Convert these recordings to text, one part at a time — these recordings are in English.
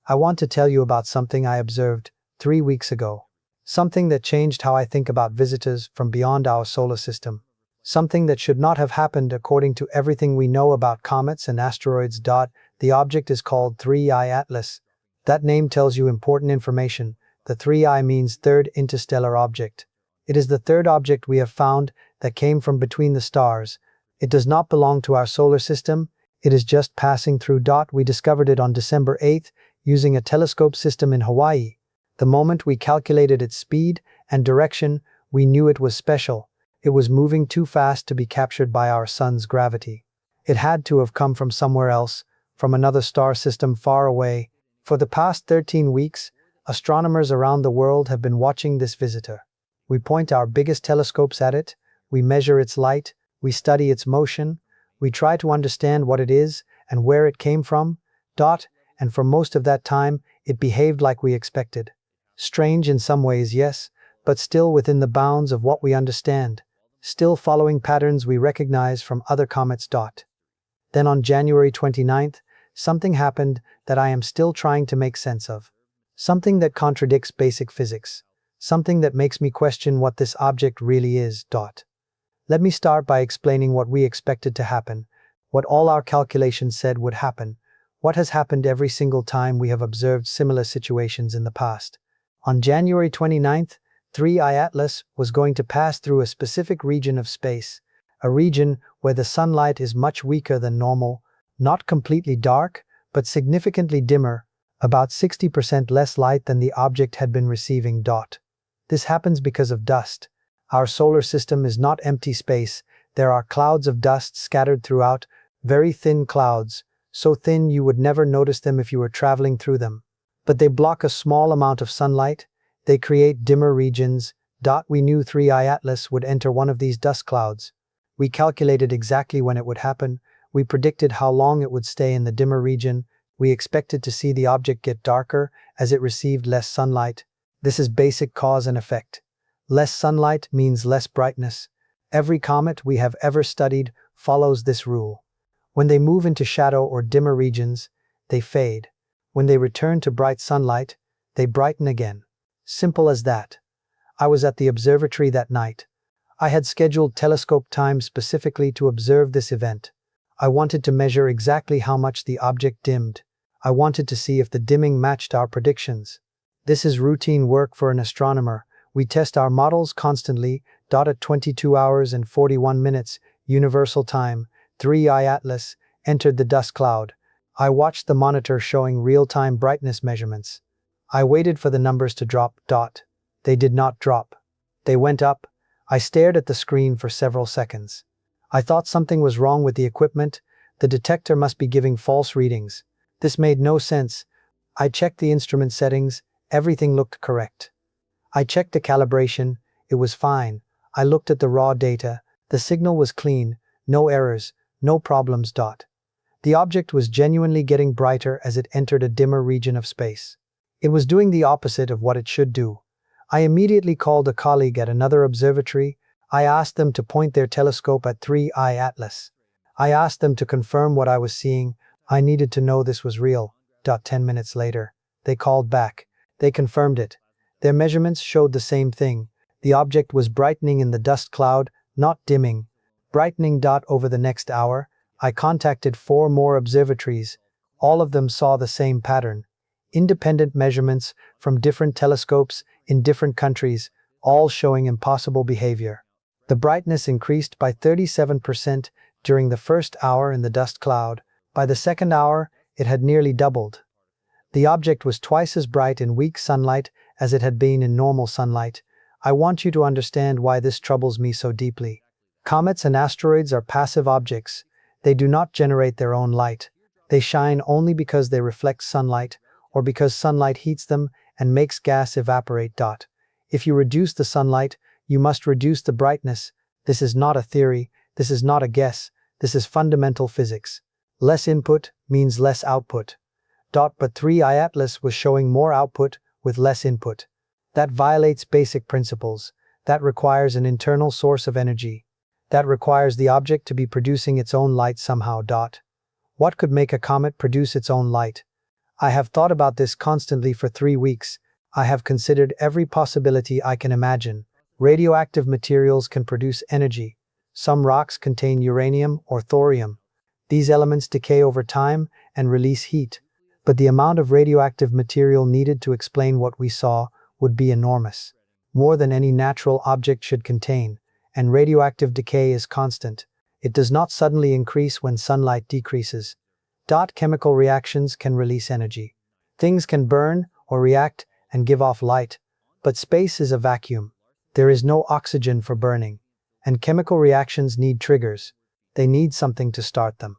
I want to tell you about something I observed 3 weeks ago. Something that changed how I think about visitors from beyond our solar system. Something that should not have happened according to everything we know about comets and asteroids. The object is called 3I Atlas. That name tells you important information. The 3I means third interstellar object. It is the third object we have found that came from between the stars. It does not belong to our solar system. It is just passing through. We discovered it on December 8th using a telescope system in Hawaii. The moment we calculated its speed and direction, we knew it was special. It was moving too fast to be captured by our sun's gravity. It had to have come from somewhere else, from another star system far away. For the past 13 weeks, astronomers around the world have been watching this visitor. We point our biggest telescopes at it, we measure its light, we study its motion, we try to understand what it is and where it came from. And for most of that time, it behaved like we expected. Strange in some ways, yes, but still within the bounds of what we understand. Still following patterns we recognize from other comets. Then on January 29th, something happened that I am still trying to make sense of. Something that contradicts basic physics. Something that makes me question what this object really is. Let me start by explaining what we expected to happen, what all our calculations said would happen, what has happened every single time we have observed similar situations in the past. On January 29th, 3I Atlas was going to pass through a specific region of space, a region where the sunlight is much weaker than normal, not completely dark, but significantly dimmer, about 60% less light than the object had been receiving. This happens because of dust. Our solar system is not empty space. There are clouds of dust scattered throughout, very thin clouds, so thin you would never notice them if you were traveling through them. But they block a small amount of sunlight. They create dimmer regions. We knew 3I Atlas would enter one of these dust clouds. We calculated exactly when it would happen. We predicted how long it would stay in the dimmer region. We expected to see the object get darker as it received less sunlight. This is basic cause and effect. Less sunlight means less brightness. Every comet we have ever studied follows this rule. When they move into shadow or dimmer regions, they fade. When they return to bright sunlight, they brighten again. Simple as that. I was at the observatory that night. I had scheduled telescope time specifically to observe this event. I wanted to measure exactly how much the object dimmed. I wanted to see if the dimming matched our predictions. This is routine work for an astronomer. We test our models constantly. At 22 hours and 41 minutes, universal time, 3I Atlas entered the dust cloud. I watched the monitor showing real-time brightness measurements. I waited for the numbers to drop. They did not drop. They went up. I stared at the screen for several seconds. I thought something was wrong with the equipment. The detector must be giving false readings. This made no sense. I checked the instrument settings. Everything looked correct. I checked the calibration. It was fine. I looked at the raw data. The signal was clean. No errors. No problems. The object was genuinely getting brighter as it entered a dimmer region of space. It was doing the opposite of what it should do. I immediately called a colleague at another observatory. I asked them to point their telescope at 3I Atlas. I asked them to confirm what I was seeing. I needed to know this was real. 10 minutes later, they called back. They confirmed it. Their measurements showed the same thing. The object was brightening in the dust cloud, not dimming. Brightening. Over the next hour, I contacted 4 more observatories. All of them saw the same pattern. Independent measurements from different telescopes in different countries, all showing impossible behavior. The brightness increased by 37% during the first hour in the dust cloud. By the second hour, it had nearly doubled. The object was twice as bright in weak sunlight as it had been in normal sunlight. I want you to understand why this troubles me so deeply. Comets and asteroids are passive objects. They do not generate their own light. They shine only because they reflect sunlight, or because sunlight heats them and makes gas evaporate. If you reduce the sunlight, you must reduce the brightness. This is not a theory. This is not a guess. This is fundamental physics. Less input means less output. But 3I Atlas was showing more output with less input. That violates basic principles. That requires an internal source of energy. That requires the object to be producing its own light somehow. What could make a comet produce its own light? I have thought about this constantly for 3 weeks. I have considered every possibility I can imagine. Radioactive materials can produce energy. Some rocks contain uranium or thorium. These elements decay over time and release heat. But the amount of radioactive material needed to explain what we saw would be enormous. More than any natural object should contain. And radioactive decay is constant. It does not suddenly increase when sunlight decreases. Chemical reactions can release energy. Things can burn or react and give off light, but space is a vacuum. There is no oxygen for burning, and chemical reactions need triggers. They need something to start them.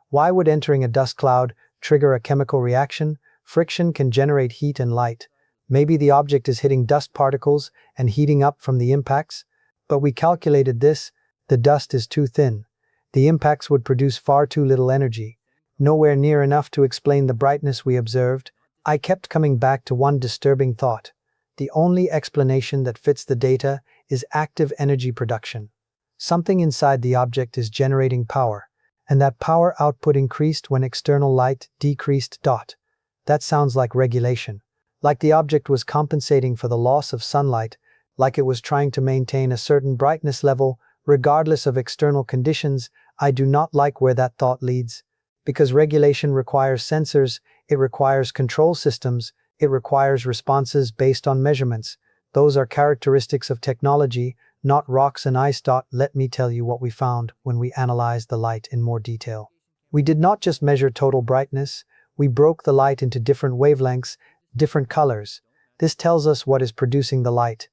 Why would entering a dust cloud trigger a chemical reaction? Friction can generate heat and light. Maybe the object is hitting dust particles and heating up from the impacts, but we calculated this. The dust is too thin. The impacts would produce far too little energy. Nowhere near enough to explain the brightness we observed. I kept coming back to one disturbing thought. The only explanation that fits the data is active energy production. Something inside the object is generating power, and that power output increased when external light decreased. That sounds like regulation. Like the object was compensating for the loss of sunlight, like it was trying to maintain a certain brightness level regardless of external conditions. I do not like where that thought leads. Because regulation requires sensors, it requires control systems, it requires responses based on measurements. Those are characteristics of technology, not rocks and ice. Let me tell you what we found when we analyzed the light in more detail. We did not just measure total brightness, we broke the light into different wavelengths, different colors. This tells us what is producing the light.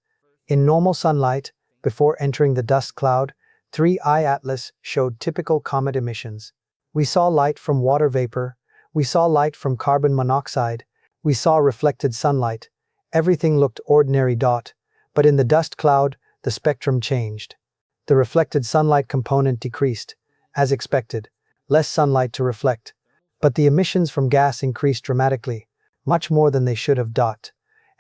In normal sunlight, before entering the dust cloud, 3I Atlas showed typical comet emissions. We saw light from water vapor, we saw light from carbon monoxide, we saw reflected sunlight. Everything looked ordinary. But in the dust cloud, the spectrum changed. The reflected sunlight component decreased, as expected, less sunlight to reflect. But the emissions from gas increased dramatically, much more than they should have.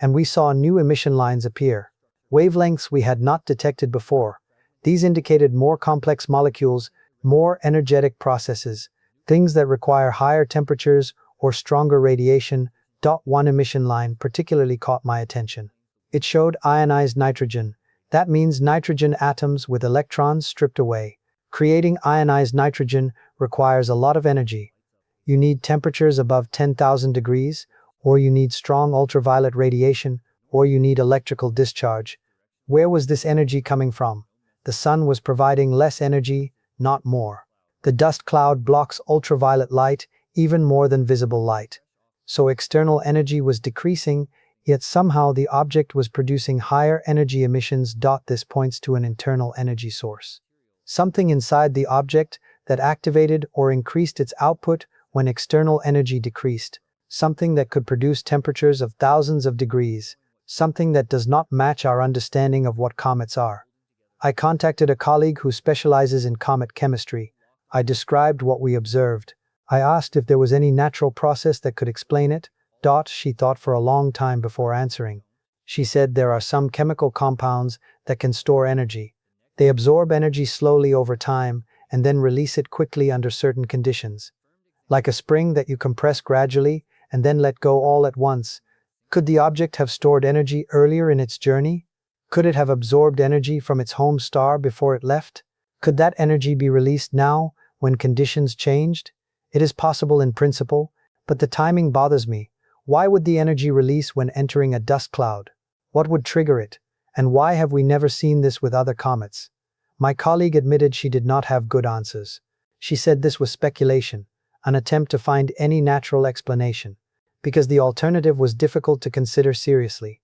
And we saw new emission lines appear, wavelengths we had not detected before. These indicated more complex molecules, more energetic processes, things that require higher temperatures or stronger radiation. One emission line particularly caught my attention. It showed ionized nitrogen. That means nitrogen atoms with electrons stripped away. Creating ionized nitrogen requires a lot of energy. You need temperatures above 10,000 degrees, or you need strong ultraviolet radiation, or you need electrical discharge. Where was this energy coming from? The sun was providing less energy, not more. The dust cloud blocks ultraviolet light even more than visible light. So external energy was decreasing, yet somehow the object was producing higher energy emissions. This points to an internal energy source. Something inside the object that activated or increased its output when external energy decreased. Something that could produce temperatures of thousands of degrees. Something that does not match our understanding of what comets are. I contacted a colleague who specializes in comet chemistry. I described what we observed. I asked if there was any natural process that could explain it. She thought for a long time before answering. She said there are some chemical compounds that can store energy. They absorb energy slowly over time and then release it quickly under certain conditions. Like a spring that you compress gradually and then let go all at once. Could the object have stored energy earlier in its journey? Could it have absorbed energy from its home star before it left? Could that energy be released now, when conditions changed? It is possible in principle, but the timing bothers me. Why would the energy release when entering a dust cloud? What would trigger it? And why have we never seen this with other comets? My colleague admitted she did not have good answers. She said this was speculation, an attempt to find any natural explanation, because the alternative was difficult to consider seriously.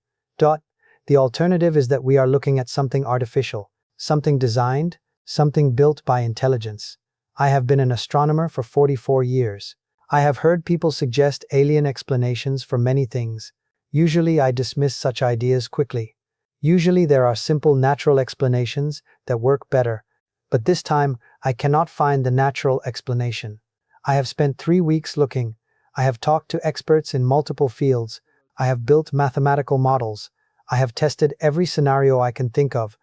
The alternative is that we are looking at something artificial, something designed, something built by intelligence. I have been an astronomer for 44 years. I have heard people suggest alien explanations for many things. Usually I dismiss such ideas quickly. Usually there are simple natural explanations that work better. But this time, I cannot find the natural explanation. I have spent 3 weeks looking. I have talked to experts in multiple fields. I have built mathematical models. I have tested every scenario I can think of.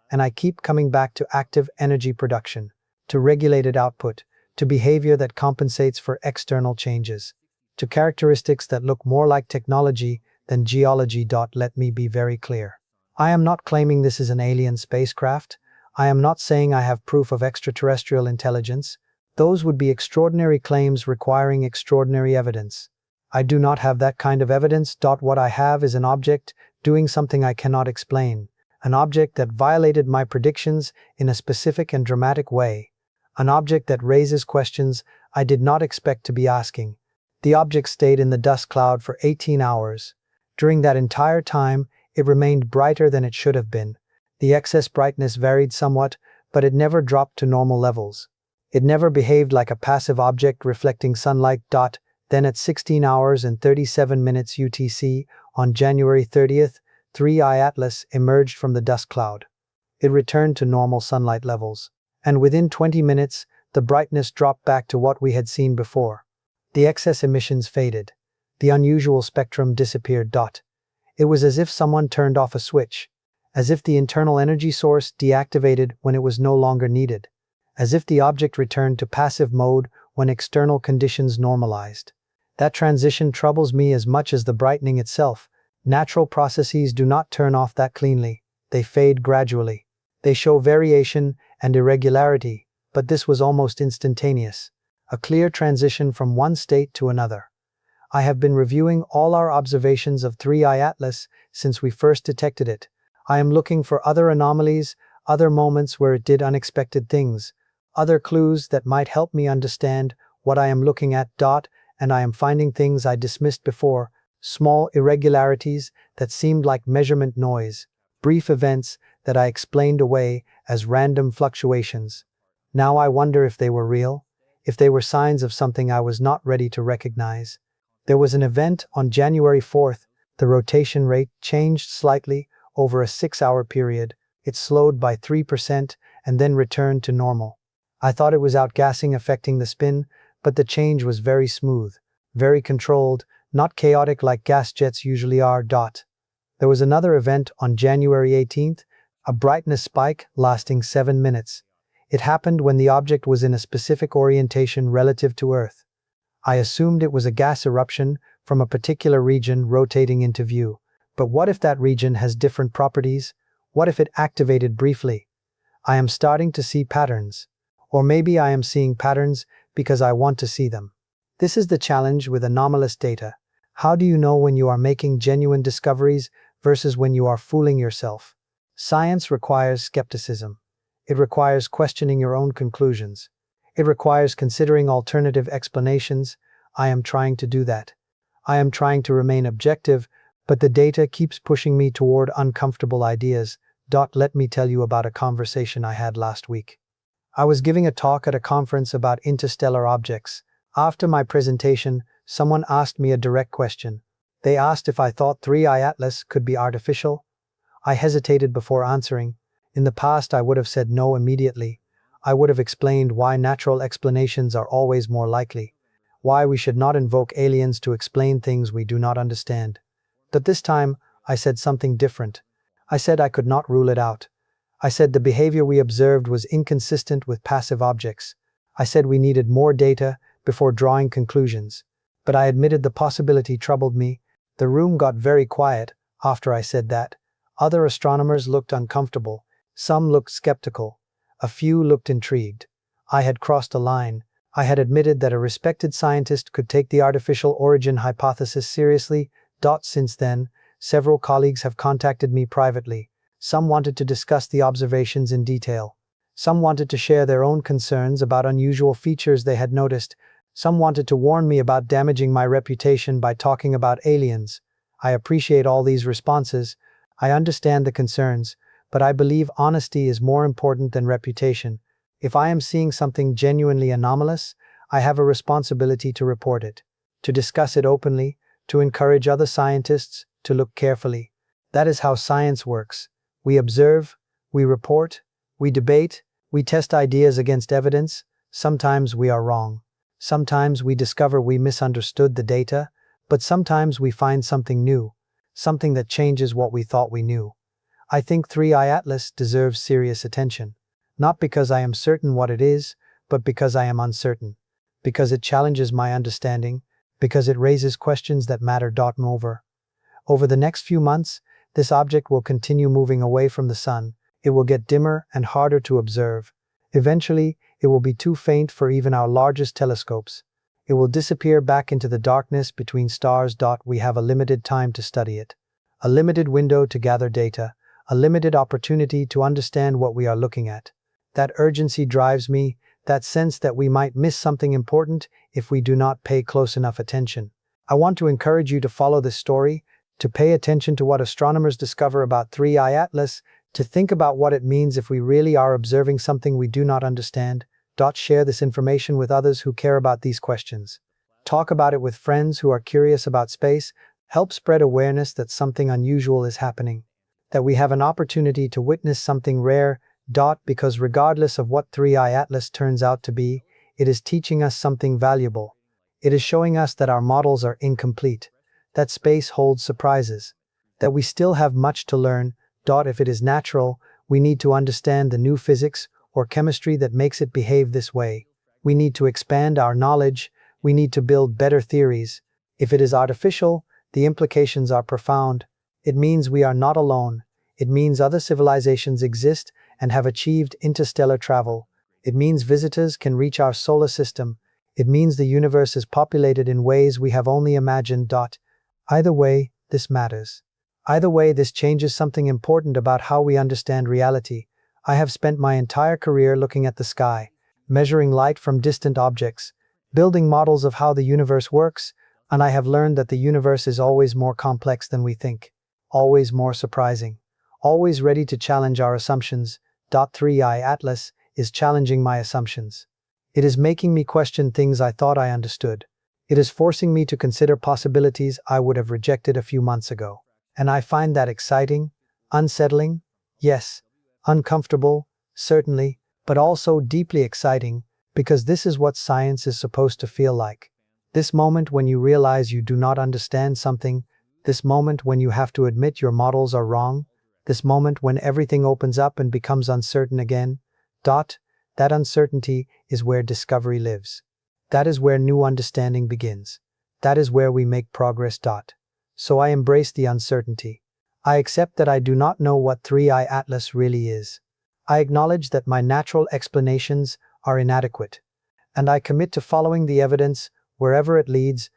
And I keep coming back to active energy production, to regulated output, to behavior that compensates for external changes. to characteristics that look more like technology than geology. Let me be very clear. I am not claiming this is an alien spacecraft. I am not saying I have proof of extraterrestrial intelligence. Those would be extraordinary claims requiring extraordinary evidence. I do not have that kind of evidence. What I have is an object doing something I cannot explain. An object that violated my predictions in a specific and dramatic way. An object that raises questions I did not expect to be asking. The object stayed in the dust cloud for 18 hours. During that entire time, it remained brighter than it should have been. The excess brightness varied somewhat, but it never dropped to normal levels. It never behaved like a passive object reflecting sunlight. Then at 16 hours and 37 minutes UTC, on January 30th, 3I Atlas emerged from the dust cloud. It returned to normal sunlight levels. And within 20 minutes, the brightness dropped back to what we had seen before. The excess emissions faded. The unusual spectrum disappeared. It was as if someone turned off a switch. As if the internal energy source deactivated when it was no longer needed. As if the object returned to passive mode when external conditions normalized. That transition troubles me as much as the brightening itself. Natural processes do not turn off that cleanly. They fade gradually. They show variation and irregularity, but this was almost instantaneous. A clear transition from one state to another. I have been reviewing all our observations of 3I Atlas since we first detected it. I am looking for other anomalies, other moments where it did unexpected things, other clues that might help me understand what I am looking at. And I am finding things I dismissed before, small irregularities that seemed like measurement noise, brief events that I explained away as random fluctuations. Now I wonder if they were real, if they were signs of something I was not ready to recognize. There was an event on January 4th. The rotation rate changed slightly over a 6-hour period. It slowed by 3% and then returned to normal. I thought it was outgassing affecting the spin, but the change was very smooth, very controlled, not chaotic like gas jets usually are. There was another event on January 18th, a brightness spike lasting 7 minutes. It happened when the object was in a specific orientation relative to Earth. I assumed it was a gas eruption from a particular region rotating into view. But what if that region has different properties? What if it activated briefly? I am starting to see patterns. Or maybe I am seeing patterns because I want to see them. This is the challenge with anomalous data. How do you know when you are making genuine discoveries versus when you are fooling yourself? Science requires skepticism. It requires questioning your own conclusions. It requires considering alternative explanations. I am trying to do that. I am trying to remain objective, but the data keeps pushing me toward uncomfortable ideas. Let me tell you about a conversation I had last week. I was giving a talk at a conference about interstellar objects. After my presentation, someone asked me a direct question. They asked if I thought 3I Atlas could be artificial. I hesitated before answering. In the past, I would have said no immediately. I would have explained why natural explanations are always more likely. Why we should not invoke aliens to explain things we do not understand. But this time, I said something different. I said I could not rule it out. I said the behavior we observed was inconsistent with passive objects. I said we needed more data before drawing conclusions. But I admitted the possibility troubled me. The room got very quiet after I said that. Other astronomers looked uncomfortable. Some looked skeptical. A few looked intrigued. I had crossed a line. I had admitted that a respected scientist could take the artificial origin hypothesis seriously. Since then, several colleagues have contacted me privately. Some wanted to discuss the observations in detail. Some wanted to share their own concerns about unusual features they had noticed. Some wanted to warn me about damaging my reputation by talking about aliens. I appreciate all these responses. I understand the concerns, but I believe honesty is more important than reputation. If I am seeing something genuinely anomalous, I have a responsibility to report it, to discuss it openly, to encourage other scientists to look carefully. That is how science works. We observe, we report, we debate, we test ideas against evidence. Sometimes we are wrong. Sometimes we discover we misunderstood the data, but sometimes we find something new, something that changes what we thought we knew. I think 3I Atlas deserves serious attention, not because I am certain what it is, but because I am uncertain, because it challenges my understanding, because it raises questions that matter. Moreover, over the next few months, this object will continue moving away from the sun. It will get dimmer and harder to observe. Eventually, it will be too faint for even our largest telescopes. It will disappear back into the darkness between stars. We have a limited time to study it, a limited window to gather data, a limited opportunity to understand what we are looking at. That urgency drives me, that sense that we might miss something important if we do not pay close enough attention. I want to encourage you to follow this story, to pay attention to what astronomers discover about 3I Atlas, to think about what it means if we really are observing something we do not understand. Share this information with others who care about these questions. Talk about it with friends who are curious about space. Help spread awareness that something unusual is happening, that we have an opportunity to witness something rare. Because regardless of what 3I Atlas turns out to be, it is teaching us something valuable. It is showing us that our models are incomplete, that space holds surprises, that we still have much to learn. If it is natural, we need to understand the new physics or chemistry that makes it behave this way. We need to expand our knowledge, we need to build better theories. If it is artificial, the implications are profound. It means we are not alone. It means other civilizations exist and have achieved interstellar travel. It means visitors can reach our solar system. It means the universe is populated in ways we have only imagined. Either way, this matters. Either way, this changes something important about how we understand reality. I have spent my entire career looking at the sky, measuring light from distant objects, building models of how the universe works, and I have learned that the universe is always more complex than we think, always more surprising, always ready to challenge our assumptions. 3I Atlas is challenging my assumptions. It is making me question things I thought I understood. It is forcing me to consider possibilities I would have rejected a few months ago. And I find that exciting, unsettling, yes, uncomfortable, certainly, but also deeply exciting, because this is what science is supposed to feel like. This moment when you realize you do not understand something, this moment when you have to admit your models are wrong, this moment when everything opens up and becomes uncertain again. That uncertainty is where discovery lives. That is where new understanding begins. That is where we make progress. So I embrace the uncertainty. I accept that I do not know what 3I Atlas really is. I acknowledge that my natural explanations are inadequate. And I commit to following the evidence wherever it leads.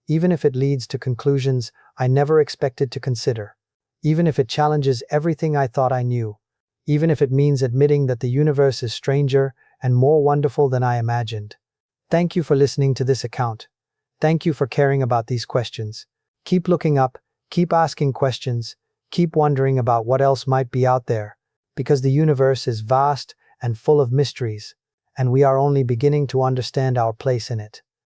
Even if it leads to conclusions I never expected to consider. Even if it challenges everything I thought I knew. Even if it means admitting that the universe is stranger and more wonderful than I imagined. Thank you for listening to this account. Thank you for caring about these questions. Keep looking up, keep asking questions, keep wondering about what else might be out there, because the universe is vast and full of mysteries, and we are only beginning to understand our place in it.